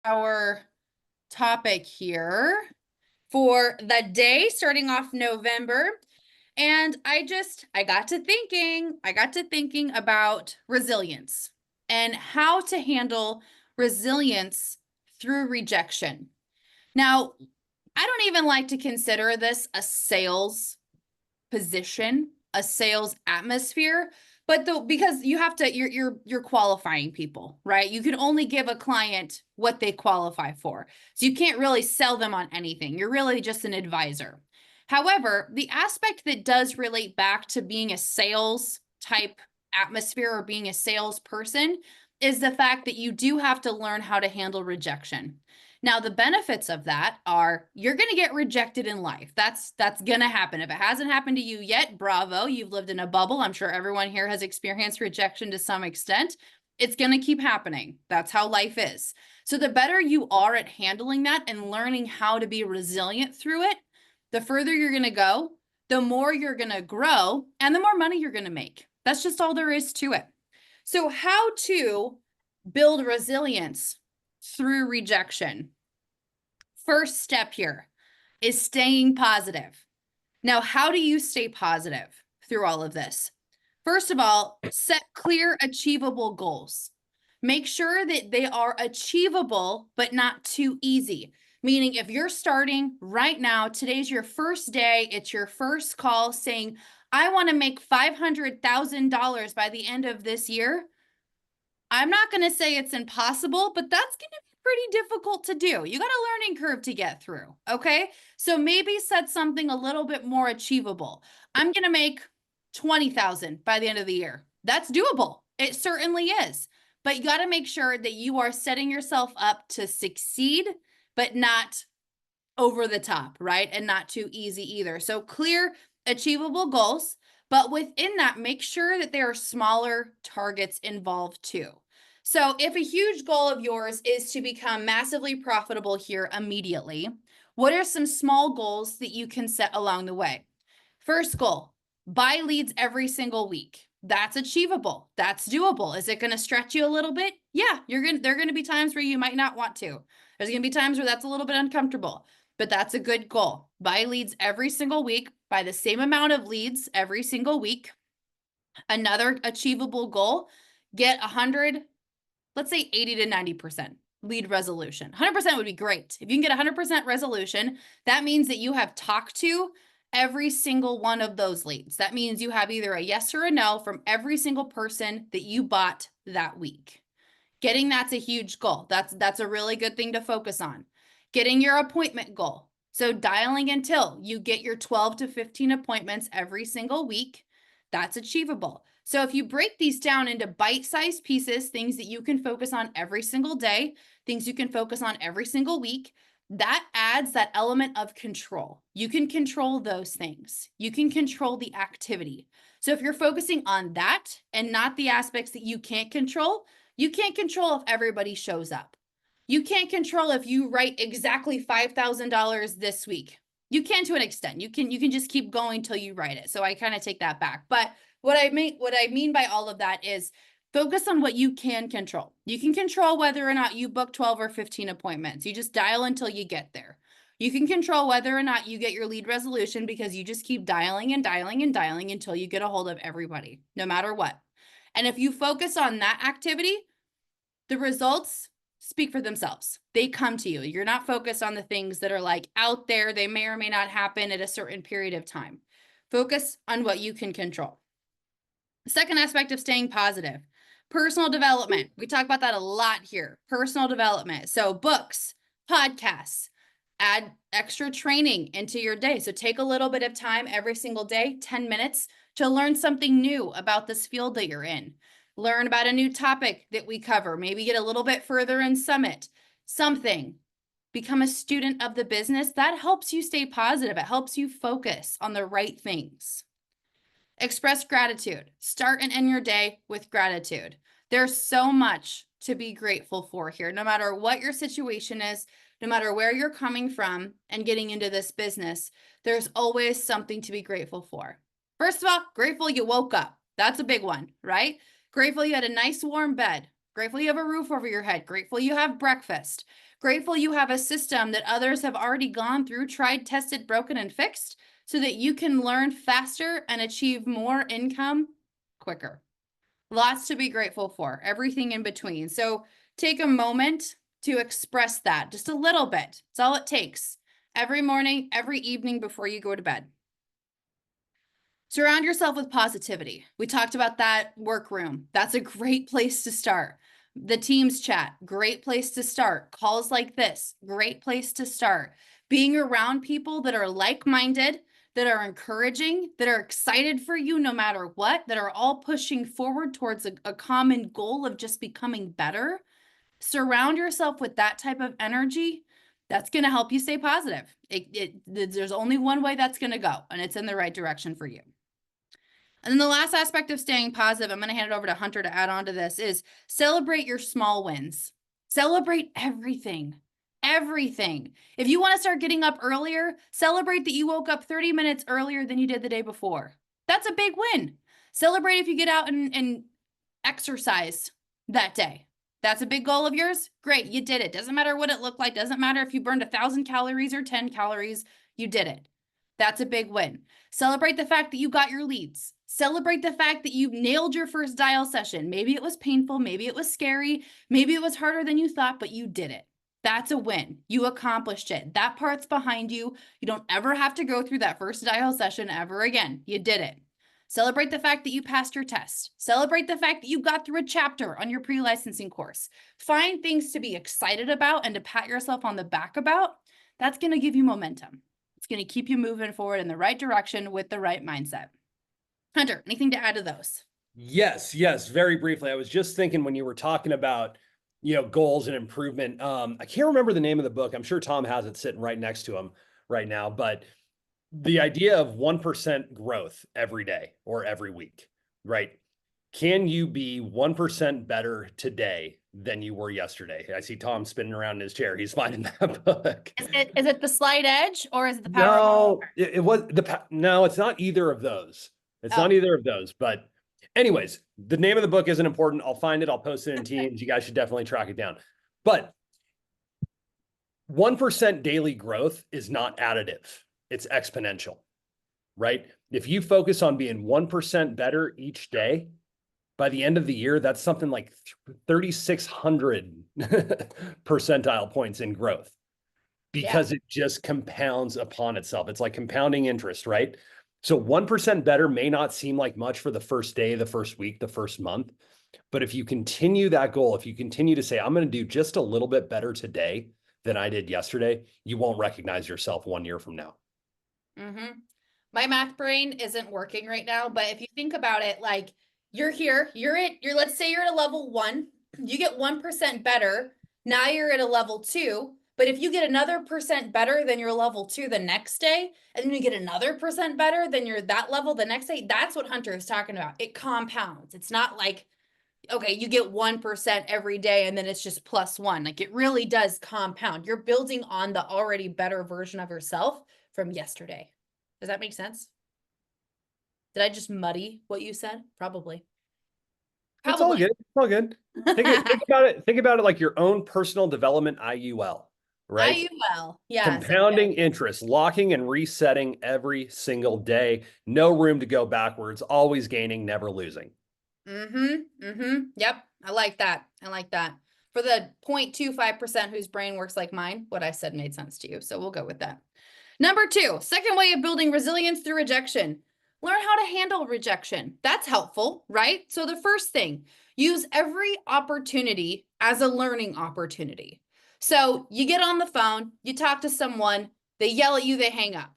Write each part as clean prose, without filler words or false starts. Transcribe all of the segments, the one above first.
our topic here for the day starting off November. And I got to thinking about resilience and how to handle resilience through rejection. Now, I don't even like to consider this a sales position, a sales atmosphere, but because you have to, you're qualifying people, right? You can only give a client what they qualify for. So you can't really sell them on anything. You're really just an advisor. However, the aspect that does relate back to being a sales type atmosphere or being a salesperson is the fact that you do have to learn how to handle rejection. Now, the benefits of that are you're going to get rejected in life. That's going to happen. If it hasn't happened to you yet, bravo, you've lived in a bubble. I'm sure everyone here has experienced rejection to some extent. It's going to keep happening. That's how life is. So the better you are at handling that and learning how to be resilient through it, the further you're going to go, the more you're going to grow, and the more money you're going to make. That's just all there is to it. So how to build resilience through rejection? First step here is staying positive. Now, how do you stay positive through all of this? First of all, set clear, achievable goals. Make sure that they are achievable, but not too easy. Meaning, if you're starting right now, today's your first day, it's your first call saying, I want to make $500,000 by the end of this year. I'm not going to say it's impossible, but that's going to be pretty difficult to do. You got a learning curve to get through, okay? So maybe set something a little bit more achievable. I'm going to make 20,000 by the end of the year. That's doable. It certainly is. But you got to make sure that you are setting yourself up to succeed, but not over the top, right? And not too easy either. So clear, achievable goals. But within that, make sure that there are smaller targets involved too. So if a huge goal of yours is to become massively profitable here immediately, what are some small goals that you can set along the way? First goal, buy leads every single week. That's achievable. That's doable. Is it going to stretch you a little bit? Yeah, there are going to be times where you might not want to. There's going to be times where that's a little bit uncomfortable, but that's a good goal. Buy leads every single week, buy the same amount of leads every single week. Another achievable goal, get 100, let's say 80 to 90% lead resolution. 100% would be great. If you can get 100% resolution, that means that you have talked to every single one of those leads. That means you have either a yes or a no from every single person that you bought that week. Getting that's a huge goal. That's a really good thing to focus on. Getting your appointment goal. So dialing until you get your 12 to 15 appointments every single week. That's achievable. So if you break these down into bite-sized pieces, things that you can focus on every single day, things you can focus on every single week, that adds that element of control. You can control those things. You can control the activity. So if you're focusing on that and not the aspects that you can't control, you can't control if everybody shows up. You can't control if you write exactly $5,000 this week. You can to an extent. You can just keep going till you write it. So I kind of take that back. But what I mean by all of that is focus on what you can control. You can control whether or not you book 12 or 15 appointments. You just dial until you get there. You can control whether or not you get your lead resolution because you just keep dialing and dialing and dialing until you get a hold of everybody, no matter what. And if you focus on that activity, the results speak for themselves. They come to you. You're not focused on the things that are like out there. They may or may not happen at a certain period of time. Focus on what you can control. The second aspect of staying positive, personal development. We talk about that a lot here. Personal development. So books, podcasts, add extra training into your day. So take a little bit of time every single day, 10 minutes, to learn something new about this field that you're in. Learn about a new topic that we cover. Maybe get a little bit further in Summit. Something. Become a student of the business. That helps you stay positive. It helps you focus on the right things. Express gratitude. Start and end your day with gratitude. There's so much to be grateful for here, no matter what your situation is, no matter where you're coming from and getting into this business, there's always something to be grateful for. First of all, grateful you woke up. That's a big one, right? Grateful you had a nice warm bed. grateful you have a roof over your head, grateful you have breakfast, grateful you have a system that others have already gone through, tried, tested, broken, and fixed so that you can learn faster and achieve more income quicker. Lots to be grateful for, everything in between. So take a moment to express that just a little bit. It's all it takes. Every morning, every evening before you go to bed. Surround yourself with positivity. We talked about that workroom. That's a great place to start. The Teams chat, great place to start. Calls like this, great place to start. Being around people that are like-minded, that are encouraging, that are excited for you no matter what, that are all pushing forward towards a common goal of just becoming better. Surround yourself with that type of energy. That's going to help you stay positive. There's only one way that's going to go, and it's in the right direction for you. And then the last aspect of staying positive, I'm going to hand it over to Hunter to add on to this, is celebrate your small wins. Celebrate everything. Everything. If you want to start getting up earlier, celebrate that you woke up 30 minutes earlier than you did the day before. That's a big win. Celebrate if you get out and exercise that day. That's a big goal of yours. Great, you did it. Doesn't matter what it looked like. Doesn't matter if you burned 1,000 calories or 10 calories. You did it. That's a big win. Celebrate the fact that you got your leads. Celebrate the fact that you nailed your first dial session. Maybe it was painful. Maybe it was scary. Maybe it was harder than you thought, but you did it. That's a win. You accomplished it. That part's behind you. You don't ever have to go through that first dial session ever again. You did it. Celebrate the fact that you passed your test. Celebrate the fact that you got through a chapter on your pre-licensing course. Find things to be excited about and to pat yourself on the back about. That's going to give you momentum. It's going to keep you moving forward in the right direction with the right mindset. Hunter, anything to add to those? Yes, very briefly. I was just thinking when you were talking about, goals and improvement. I can't remember the name of the book. I'm sure Tom has it sitting right next to him right now, but the idea of 1% growth every day or every week, right? Can you be 1% better today than you were yesterday? I see Tom spinning around in his chair. He's finding that book. Is it the Slight Edge or is it the Power? No, no, it's not either of those. It's not either of those. But anyways, the name of the book isn't important. I'll find it. I'll post it in Teams. You guys should definitely track it down. But 1% daily growth is not additive. It's exponential, right? If you focus on being 1% better each day, by the end of the year, that's something like 3,600 percentile points in growth because it just compounds upon itself. It's like compounding interest, right? So 1% better may not seem like much for the first day, the first week, the first month. But if you continue that goal, if you continue to say, I'm going to do just a little bit better today than I did yesterday, you won't recognize yourself 1 year from now. Mm-hmm. My math brain isn't working right now, but if you think about it, like you're here, let's say you're at a level 1, you get 1% better. Now you're at a level 2, but if you get another percent better than your level 2 the next day, and then you get another percent better than you're that level the next day, that's what Hunter is talking about. It compounds. It's not like, okay, you get 1% every day and then it's just +1. Like it really does compound. You're building on the already better version of yourself from yesterday. Does that make sense? Did I just muddy what you said? Probably. It's all good. It's all good. Think about it. Think about it like your own personal development IUL, right? IUL. Yeah. Compounding interest, locking and resetting every single day. No room to go backwards. Always gaining, never losing. Yep. I like that. For the 0.25% whose brain works like mine, what I said made sense to you. So we'll go with that. Number 2, second way of building resilience through rejection. Learn how to handle rejection. That's helpful, right? So the first thing, use every opportunity as a learning opportunity. So you get on the phone, you talk to someone, they yell at you, they hang up.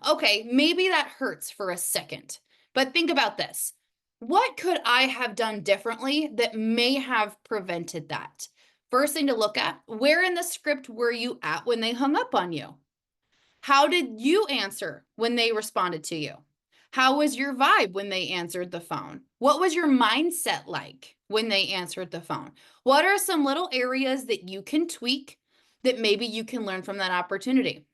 Okay, maybe that hurts for a second, but think about this. What could I have done differently that may have prevented that? First thing to look at, where in the script were you at when they hung up on you? How did you answer when they responded to you? How was your vibe when they answered the phone? What was your mindset like when they answered the phone? What are some little areas that you can tweak that maybe you can learn from that opportunity?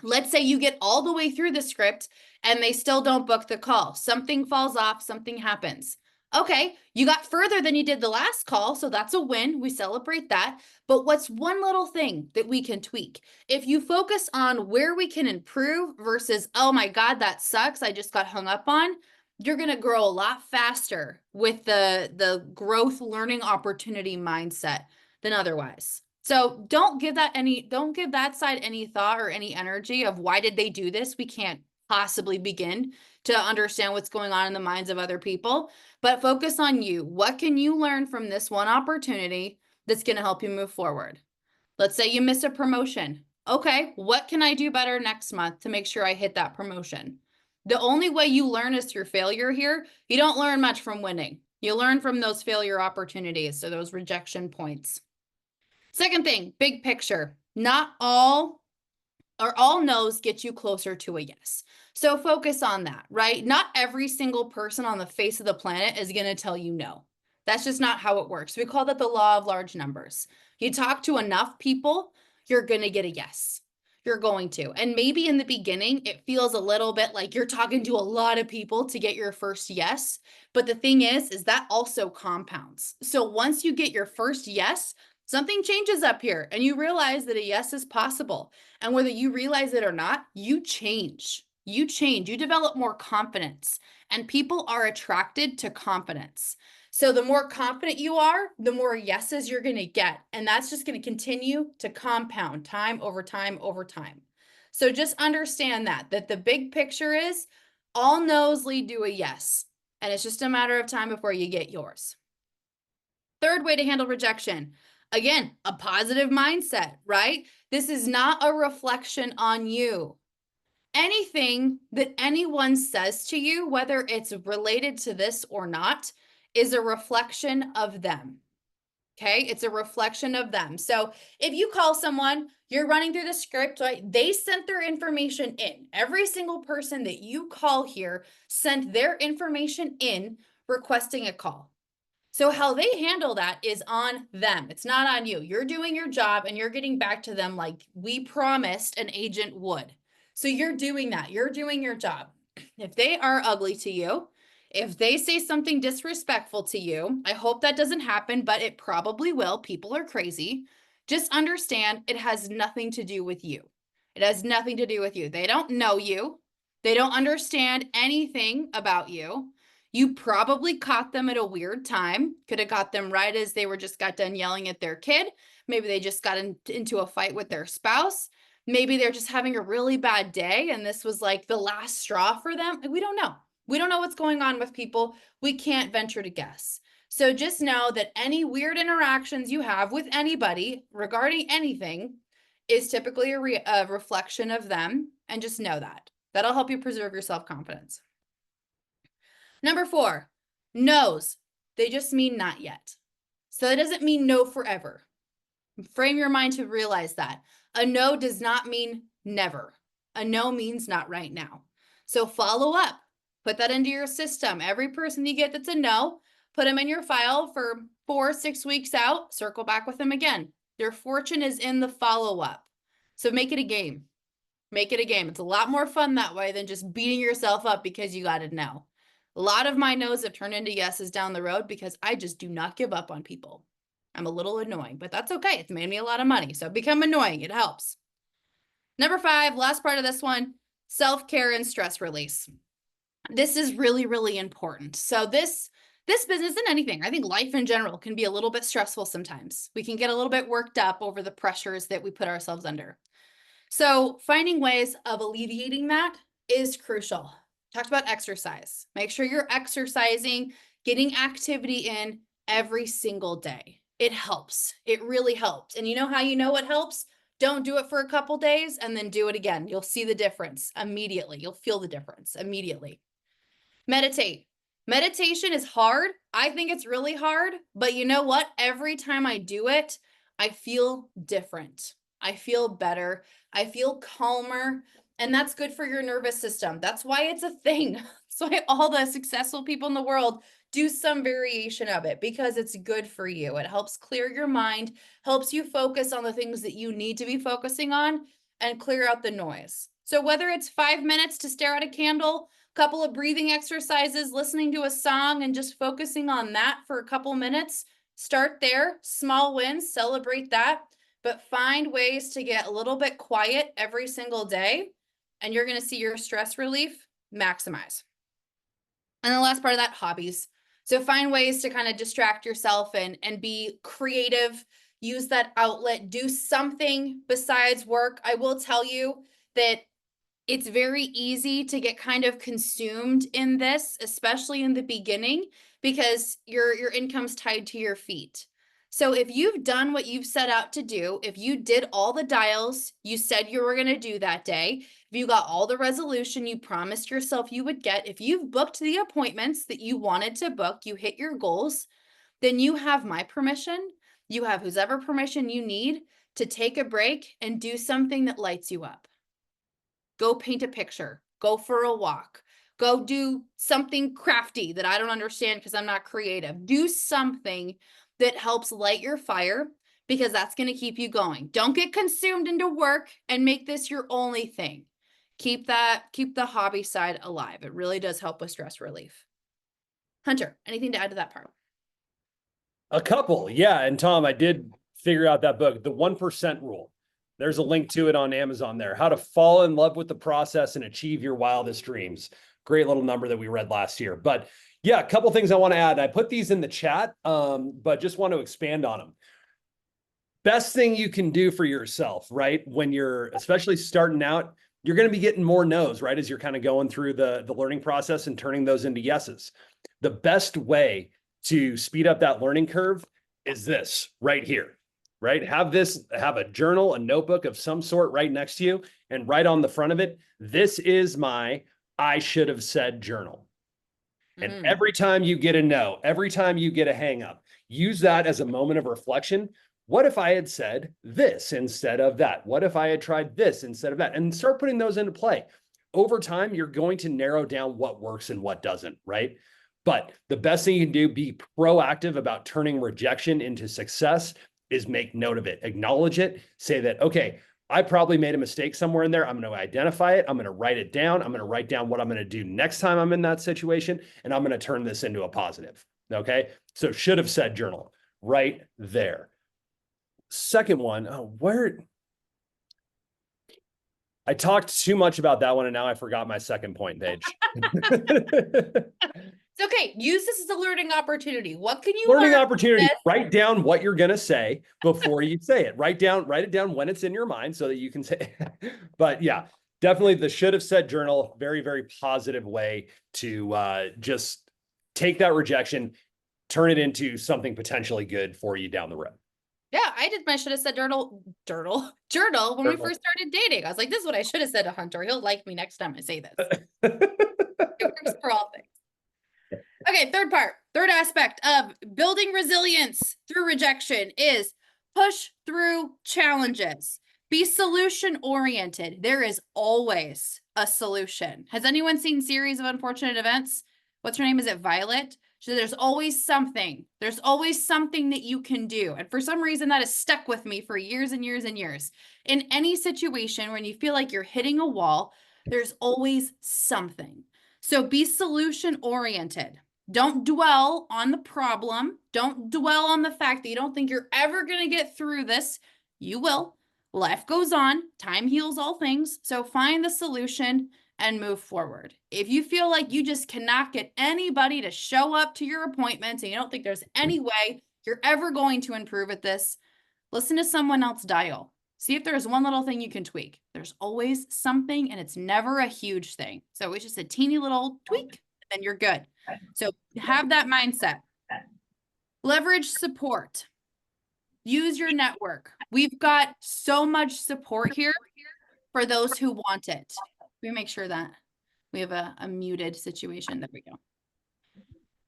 Let's say you get all the way through the script and they still don't book the call. Something falls off, something happens. Okay, you got further than you did the last call, so that's a win. We celebrate that. But what's one little thing that we can tweak? If you focus on where we can improve versus, oh my God, that sucks, I just got hung up on, you're going to grow a lot faster with the growth learning opportunity mindset than otherwise. So don't give that side any thought or any energy of why did they do this? We can't possibly begin to understand what's going on in the minds of other people, but focus on you. What can you learn from this one opportunity that's going to help you move forward? Let's say you miss a promotion. Okay, what can I do better next month to make sure I hit that promotion? The only way you learn is through failure here. You don't learn much from winning. You learn from those failure opportunities, so those rejection points. Second thing, big picture. Not all or all no's get you closer to a yes. So focus on that, right? Not every single person on the face of the planet is going to tell you no. That's just not how it works. We call that the law of large numbers. You talk to enough people, you're going to get a yes. You're going to. And maybe in the beginning, it feels a little bit like you're talking to a lot of people to get your first yes. But the thing is that also compounds. So once you get your first yes, something changes up here and you realize that a yes is possible. And whether you realize it or not, you change. You change. You develop more confidence. And people are attracted to confidence. So the more confident you are, the more yeses you're going to get. And that's just going to continue to compound time over time over time. So just understand that the big picture is all no's lead to a yes. And it's just a matter of time before you get yours. Third way to handle rejection. Again, a positive mindset, right? This is not a reflection on you. Anything that anyone says to you, whether it's related to this or not, is a reflection of them. Okay, it's a reflection of them. So if you call someone, you're running through the script, right? They sent their information in. Every single person that you call here sent their information in requesting a call. So how they handle that is on them. It's not on you. You're doing your job and you're getting back to them like we promised an agent would. So you're doing that. You're doing your job. If they are ugly to you, if they say something disrespectful to you, I hope that doesn't happen, but it probably will. People are crazy. Just understand it has nothing to do with you. It has nothing to do with you. They don't know you. They don't understand anything about you. You probably caught them at a weird time. Could have got them right as they just got done yelling at their kid. Maybe they just got into a fight with their spouse. Maybe they're just having a really bad day and this was like the last straw for them. We don't know. We don't know what's going on with people. We can't venture to guess. So just know that any weird interactions you have with anybody regarding anything is typically a reflection of them. And just know that. That'll help you preserve your self-confidence. Number 4, no's. They just mean not yet. So that doesn't mean no forever. Frame your mind to realize that. A no does not mean never. A no means not right now. So follow up. Put that into your system. Every person you get that's a no, put them in your file for 4 6 weeks out. Circle back with them again. Their fortune is in the follow-up. So make it a game. Make it a game. It's a lot more fun that way than just beating yourself up because you got a no. A lot of my no's have turned into yeses down the road because I just do not give up on people. I'm a little annoying, but that's okay. It's made me a lot of money. So become annoying. It helps. Number 5, last part of this one, self-care and stress release. This is really, really important. So this business and anything, I think life in general can be a little bit stressful sometimes. We can get a little bit worked up over the pressures that we put ourselves under. So finding ways of alleviating that is crucial. Talked about exercise. Make sure you're exercising, getting activity in every single day. It helps. It really helps. And you know how you know it helps? Don't do it for a couple days and then do it again. You'll see the difference immediately. You'll feel the difference immediately. Meditate. Meditation is hard. I think it's really hard, but you know what? Every time I do it, I feel different. I feel better. I feel calmer, and that's good for your nervous system. That's why it's a thing. That's why all the successful people in the world do some variation of it because it's good for you. It helps clear your mind, helps you focus on the things that you need to be focusing on and clear out the noise. So whether it's 5 minutes to stare at a candle, couple of breathing exercises, listening to a song and just focusing on that for a couple minutes. Start there, small wins, celebrate that, but find ways to get a little bit quiet every single day, and you're going to see your stress relief maximize. And the last part of that, hobbies. So find ways to kind of distract yourself and be creative, use that outlet, do something besides work. I will tell you that it's very easy to get kind of consumed in this, especially in the beginning, because your income's tied to your feet. So if you've done what you've set out to do, if you did all the dials you said you were going to do that day, if you got all the resolution you promised yourself you would get, if you've booked the appointments that you wanted to book, you hit your goals, then you have my permission, you have whoever permission you need to take a break and do something that lights you up. Go paint a picture, go for a walk, go do something crafty that I don't understand because I'm not creative. Do something that helps light your fire, because that's going to keep you going. Don't get consumed into work and make this your only thing. Keep the hobby side alive. It really does help with stress relief. Hunter, anything to add to that part? A couple, yeah. And Tom, I did figure out that book, The 1% Rule. There's a link to it on Amazon there. How to fall in love with the process and achieve your wildest dreams. Great little number that we read last year. But yeah, a couple things I want to add. I put these in the chat, but just want to expand on them. Best thing you can do for yourself, right? When you're especially starting out, you're going to be getting more no's, right? As you're kind of going through the learning process and turning those into yeses. The best way to speed up that learning curve is this right here, right? Have a journal, a notebook of some sort right next to you, and right on the front of it, this is my I should have said journal. And every time you get a no, every time you get a hang up, use that as a moment of reflection. What if I had said this instead of that? What if I had tried this instead of that? And start putting those into play. Over time, you're going to narrow down what works and what doesn't, right? But the best thing you can do, be proactive about turning rejection into success, is make note of it, acknowledge it, say that, okay, I probably made a mistake somewhere in there. I'm going to identify it. I'm going to write it down. I'm going to write down what I'm going to do next time I'm in that situation, and I'm going to turn this into a positive. Okay. So should have said journal right there. Second one, where I talked too much about that one, and now I forgot my second point, Paige. It's okay. Use this as a learning opportunity. What can you learning learn? Opportunity. Write down what you're going to say before you say it. Write it down when it's in your mind so that you can say it. But yeah, definitely the should have said journal. Very, very positive way to just take that rejection, turn it into something potentially good for you down the road. Yeah, I did my should have said journal when we first started dating. I was like, this is what I should have said to Hunter. He'll like me next time I say this. It works for all things. Okay, third aspect of building resilience through rejection is push through challenges. Be solution oriented. There is always a solution. Has anyone seen Series of Unfortunate Events? What's her name? Is it Violet? So there's always something. There's always something that you can do. And for some reason that has stuck with me for years and years and years. In any situation when you feel like you're hitting a wall, there's always something. So be solution oriented. Don't dwell on the problem. Don't dwell on the fact that you don't think you're ever going to get through this. You will. Life goes on. Time heals all things. So find the solution and move forward. If you feel like you just cannot get anybody to show up to your appointments and you don't think there's any way you're ever going to improve at this, listen to someone else dial. See if there's one little thing you can tweak. There's always something, and it's never a huge thing. So it's just a teeny little tweak, and then you're good. So have that mindset. Leverage support. Use your network. We've got so much support here for those who want it. We make sure that we have a muted situation. There we go.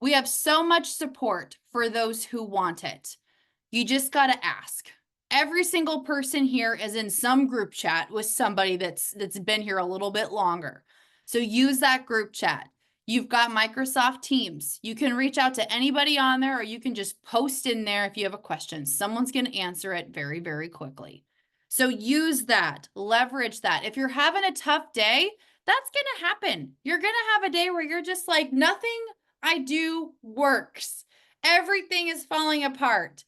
We have so much support for those who want it. You just got to ask. Every single person here is in some group chat with somebody that's been here a little bit longer. So use that group chat. You've got Microsoft Teams. You can reach out to anybody on there, or you can just post in there if you have a question. Someone's going to answer it very, very quickly. So use that, leverage that. If you're having a tough day, That's going to happen. You're going to have a day where you're just like, nothing I do works. Everything is falling apart.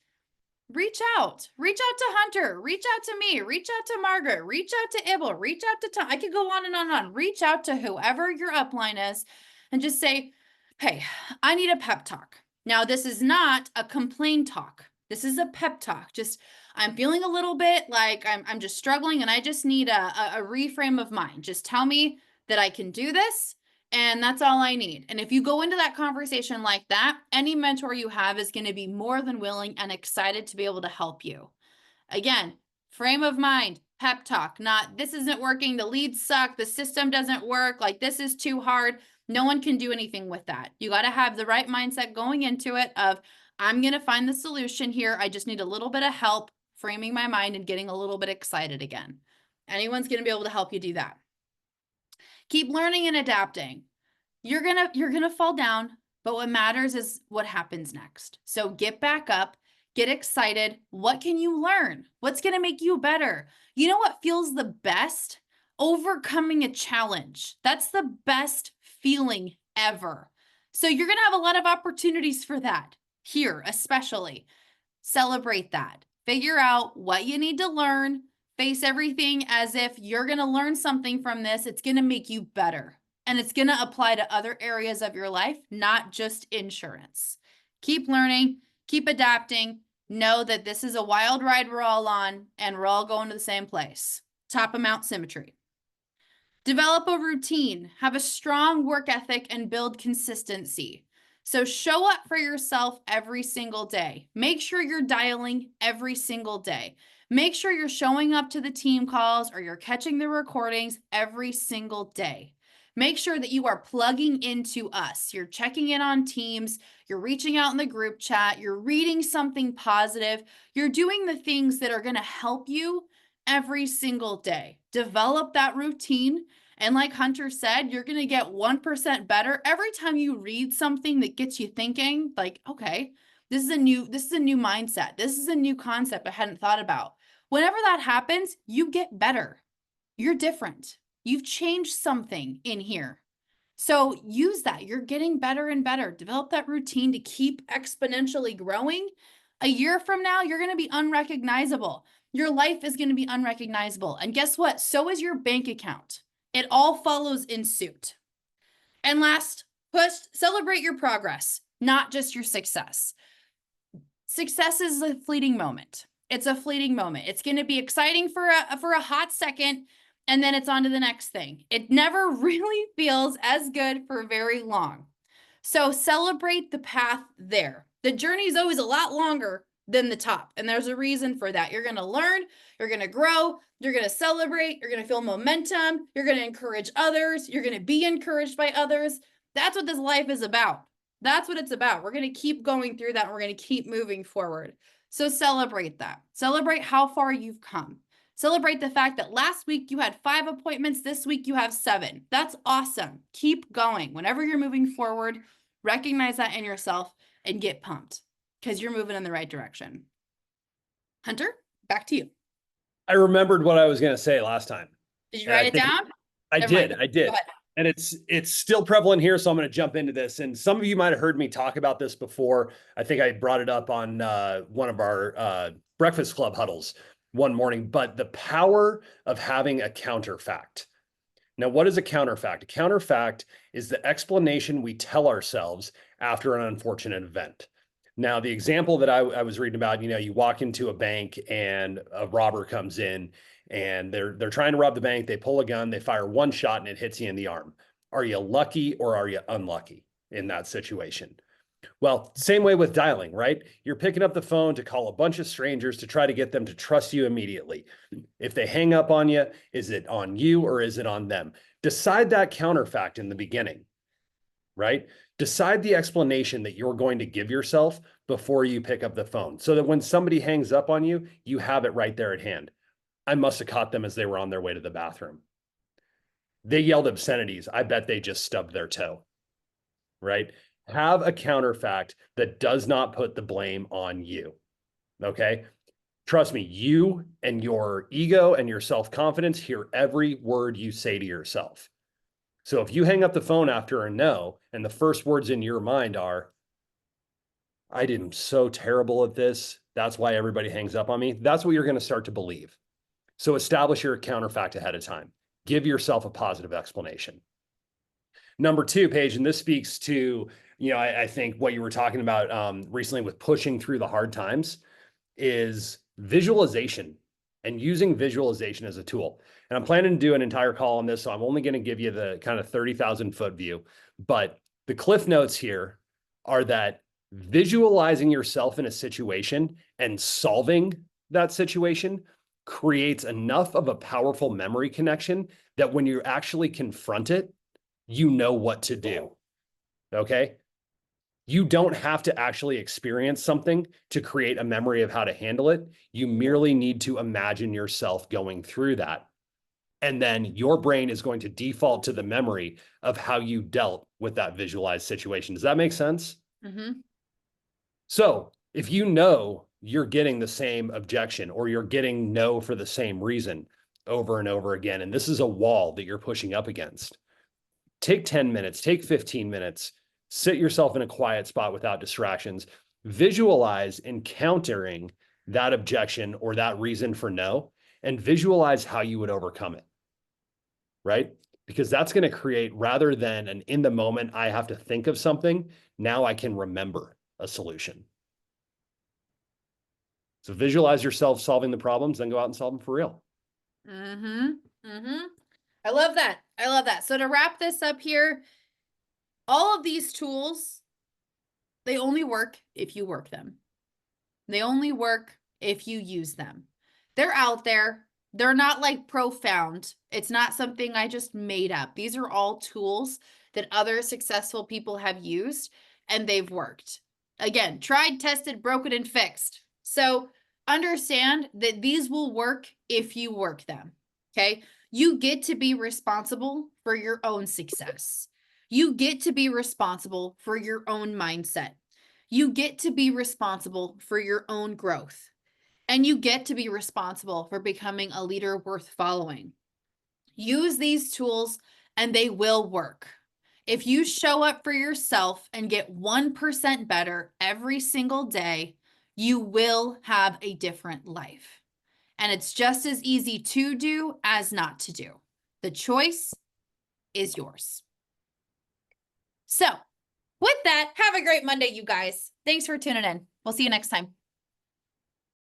Reach out to Hunter, reach out to me, reach out to Margaret, reach out to Ibel, reach out to Tom. I could go on and on and on. Reach out to whoever your upline is and just say, hey, I need a pep talk. Now, this is not a complain talk. This is a pep talk. Just, I'm feeling a little bit like I'm just struggling and I just need a reframe of mind. Just tell me that I can do this. And that's all I need. And if you go into that conversation like that, any mentor you have is going to be more than willing and excited to be able to help you. Again, frame of mind, pep talk, not this isn't working, the leads suck, the system doesn't work, like this is too hard. No one can do anything with that. You got to have the right mindset going into it of, I'm going to find the solution here. I just need a little bit of help framing my mind and getting a little bit excited again. Anyone's going to be able to help you do that. Keep learning and adapting. You're gonna fall down, but what matters is what happens next. So get back up, get excited. What can you learn? What's gonna make you better? You know what feels the best? Overcoming a challenge. That's the best feeling ever. So you're gonna have a lot of opportunities for that here, especially. Celebrate that. Figure out what you need to learn. Face everything as if you're going to learn something from this. It's going to make you better. And it's going to apply to other areas of your life, not just insurance. Keep learning, keep adapting. Know that this is a wild ride we're all on, and we're all going to the same place. Top of Mount Symmetry. Develop a routine, have a strong work ethic, and build consistency. So show up for yourself every single day. Make sure you're dialing every single day. Make sure you're showing up to the team calls or you're catching the recordings every single day. Make sure that you are plugging into us. You're checking in on Teams, you're reaching out in the group chat, you're reading something positive, you're doing the things that are going to help you every single day. Develop that routine. And like Hunter said, you're going to get 1% better every time you read something that gets you thinking like, okay, this is a new mindset. This is a new concept I hadn't thought about. Whenever that happens, you get better. You're different. You've changed something in here. So use that. You're getting better and better. Develop that routine to keep exponentially growing. A year from now, you're going to be unrecognizable. Your life is going to be unrecognizable. And guess what? So is your bank account. It all follows in suit. And last, celebrate your progress, not just your success. Success is a fleeting moment. It's a fleeting moment. It's going to be exciting for a hot second, and then it's on to the next thing. It never really feels as good for very long. So celebrate the path there. The journey is always a lot longer than the top, and there's a reason for that. You're going to learn, you're going to grow, you're going to celebrate, you're going to feel momentum, you're going to encourage others, you're going to be encouraged by others. That's what this life is about. That's what it's about. We're going to keep going through that, and we're going to keep moving forward. So celebrate that. Celebrate how far you've come. Celebrate the fact that last week you had 5 appointments. This week you have 7. That's awesome. Keep going. Whenever you're moving forward, recognize that in yourself and get pumped because you're moving in the right direction. Hunter, back to you. I remembered what I was going to say last time. Did you write it down? I did. And it's still prevalent here, so I'm going to jump into this. And some of you might have heard me talk about this before. I think I brought it up on one of our Breakfast Club huddles one morning, but the power of having a counterfact. Now, what is a counterfact? A counterfact is the explanation we tell ourselves after an unfortunate event. Now, the example that I was reading about, you walk into a bank and a robber comes in and they're trying to rob the bank. They pull a gun, they fire one shot and it hits you in the arm. Are you lucky or are you unlucky in that situation? Well, same way with dialing, right? You're picking up the phone to call a bunch of strangers to try to get them to trust you immediately. If they hang up on you, is it on you or is it on them? Decide that counterfact in the beginning, right? Decide the explanation that you're going to give yourself before you pick up the phone so that when somebody hangs up on you, you have it right there at hand. I must have caught them as they were on their way to the bathroom. They yelled obscenities. I bet they just stubbed their toe, right? Have a counterfact that does not put the blame on you, okay? Trust me, you and your ego and your self-confidence hear every word you say to yourself. So if you hang up the phone after a no, and the first words in your mind are, I am so terrible at this, that's why everybody hangs up on me, that's what you're going to start to believe. So establish your counterfact ahead of time. Give yourself a positive explanation. Number two, Paige, and this speaks to, I think what you were talking about recently with pushing through the hard times, is visualization and using visualization as a tool. And I'm planning to do an entire call on this, so I'm only going to give you the kind of 30,000 foot view. But the cliff notes here are that visualizing yourself in a situation and solving that situation creates enough of a powerful memory connection that when you actually confront it, you know what to do. Okay. You don't have to actually experience something to create a memory of how to handle it. You merely need to imagine yourself going through that. And then your brain is going to default to the memory of how you dealt with that visualized situation. Does that make sense? Mm-hmm. So if you know you're getting the same objection or you're getting no for the same reason over and over again, and this is a wall that you're pushing up against, take 10 minutes, take 15 minutes, sit yourself in a quiet spot without distractions, visualize encountering that objection or that reason for no, and visualize how you would overcome it, right? Because that's going to create, rather than an in the moment, I have to think of something, now I can remember a solution. So visualize yourself solving the problems, then go out and solve them for real. Mm-hmm. Mm-hmm. I love that. I love that. So to wrap this up here, all of these tools, they only work if you work them. They only work if you use them. They're out there. They're not like profound. It's not something I just made up. These are all tools that other successful people have used and they've worked. Again, tried, tested, broken, and fixed. So understand that these will work if you work them. Okay. You get to be responsible for your own success. You get to be responsible for your own mindset. You get to be responsible for your own growth. And you get to be responsible for becoming a leader worth following. Use these tools and they will work. If you show up for yourself and get 1% better every single day, you will have a different life. And it's just as easy to do as not to do. The choice is yours. So, with that, have a great Monday, you guys. Thanks for tuning in. We'll see you next time.